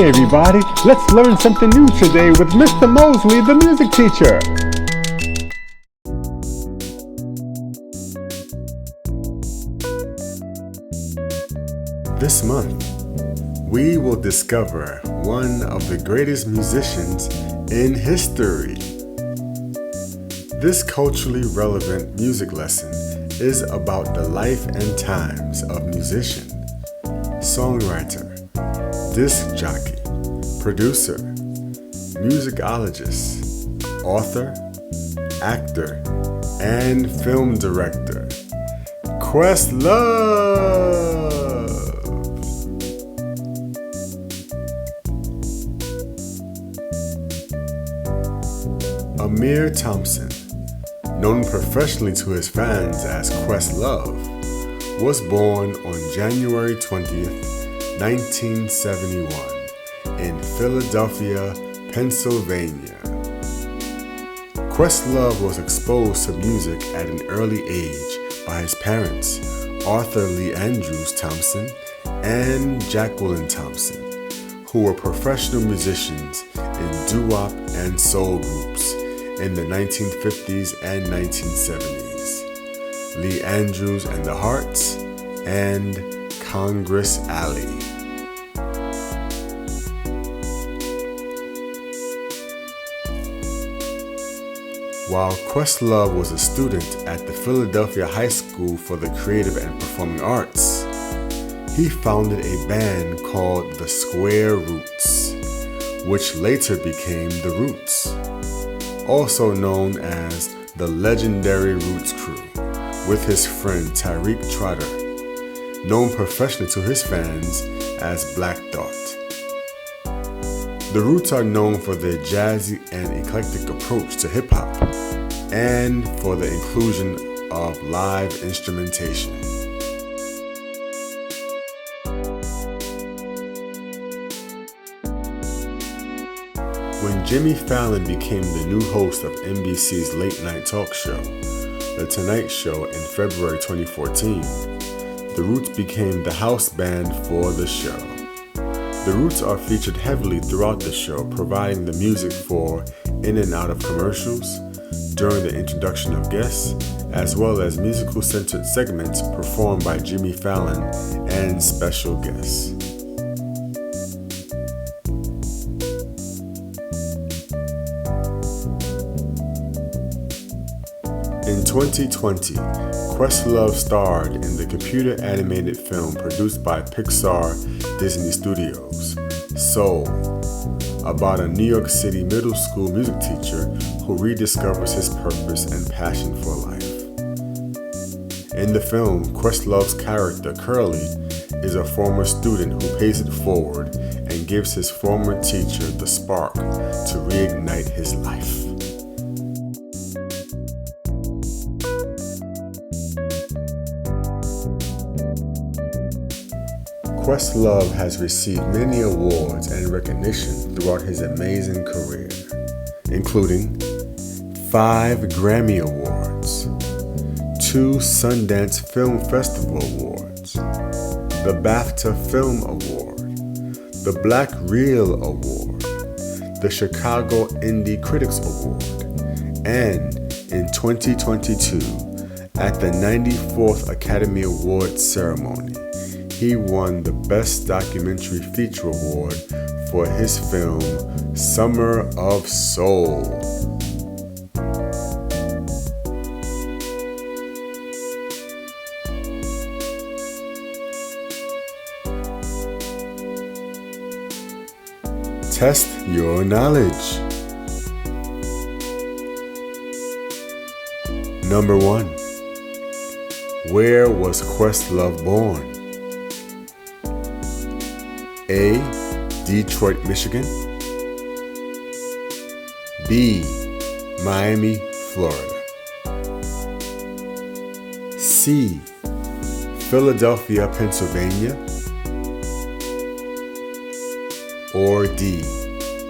Hey everybody, let's learn something new today with Mr. Mosley, the music teacher. This month, we will discover one of the greatest musicians in history. This culturally relevant music lesson is about the life and times of musician, songwriter, disc jockey, producer, musicologist, author, actor, and film director, Questlove. Amir Thompson, known professionally to his fans as Questlove, was born on January 20th, 1971 in Philadelphia, Pennsylvania. Questlove was exposed to music at an early age by his parents, Arthur Lee Andrews Thompson and Jacqueline Thompson, who were professional musicians in doo-wop and soul groups in the 1950s and 1970s. Lee Andrews and the Hearts and Congress Alley. While Questlove was a student at the Philadelphia High School for the Creative and Performing Arts, he founded a band called the Square Roots, which later became the Roots, also known as the legendary Roots Crew, with his friend Tariq Trotter, known professionally to his fans as Black Thought. The Roots are known for their jazzy and eclectic approach to hip-hop and for the inclusion of live instrumentation. When Jimmy Fallon became the new host of NBC's late-night talk show, The Tonight Show, in February 2014, the Roots became the house band for the show. The Roots are featured heavily throughout the show, providing the music for in and out of commercials, during the introduction of guests, as well as musical-centered segments performed by Jimmy Fallon and special guests. In 2020, Questlove starred in the computer-animated film produced by Pixar Disney Studios, Soul, about a New York City middle school music teacher who rediscovers his purpose and passion for life. In the film, Questlove's character, Curly, is a former student who pays it forward and gives his former teacher the spark to reignite his life. Questlove has received many awards and recognition throughout his amazing career, including 5 Grammy Awards, 2 Sundance Film Festival Awards, the BAFTA Film Award, the Black Reel Award, the Chicago Indie Critics Award, and in 2022, at the 94th Academy Awards ceremony, he won the Best Documentary Feature Award for his film, Summer of Soul. Test your knowledge. Number 1. Where was Questlove born? A. Detroit, Michigan. B. Miami, Florida. C. Philadelphia, Pennsylvania. Or D.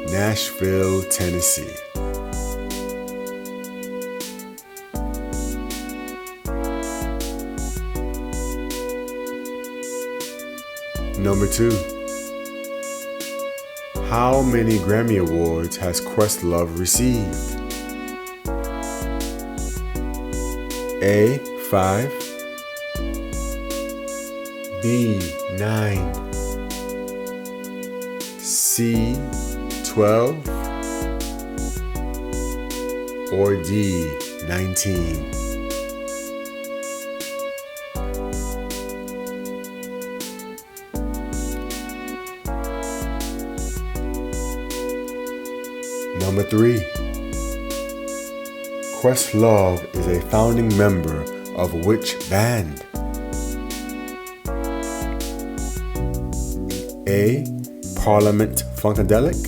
Nashville, Tennessee. Number 2. How many Grammy Awards has Questlove received? A. 5, B. 9, C. 12, or D. 19? Number 3. Questlove is a founding member of which band? A. Parliament Funkadelic,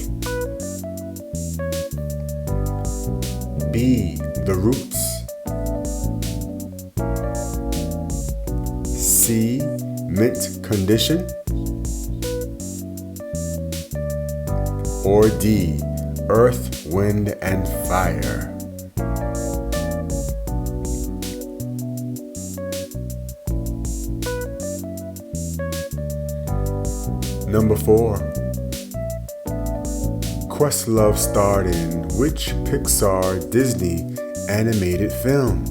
B. The Roots, C. Mint Condition, or D. Earth, Wind, and Fire? Number 4. Questlove starred in which Pixar Disney animated film?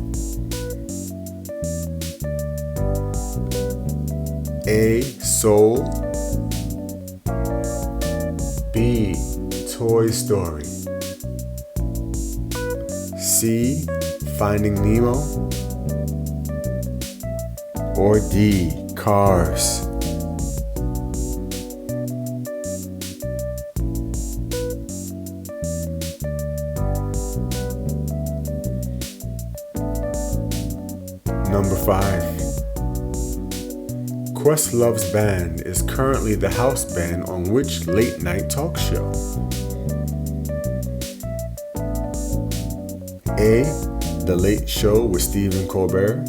A. Soul, B. Toy Story, C. Finding Nemo, or D. Cars? Number 5. Questlove's band is currently the house band on which late-night talk show? A. The Late Show with Stephen Colbert,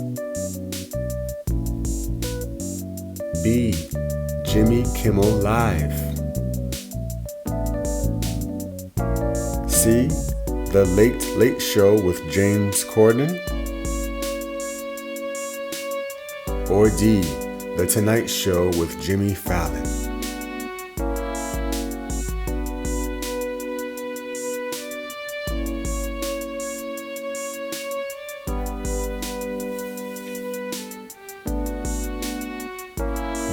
B. Jimmy Kimmel Live, C. The Late Late Show with James Corden, or D. The Tonight Show with Jimmy Fallon?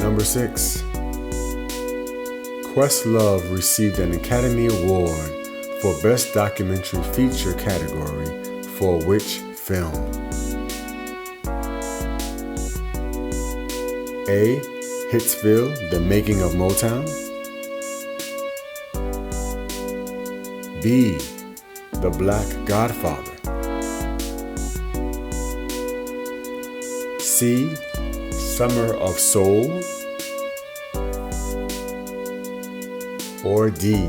Number 6. Questlove received an Academy Award for Best Documentary Feature category for which film? A. Hitsville, The Making of Motown, B. The Black Godfather, C. Summer of Soul, or D.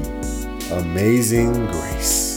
Amazing Grace?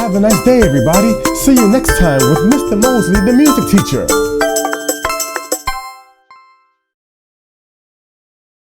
Have a nice day, everybody. See you next time with Mr. Mosley, the music teacher.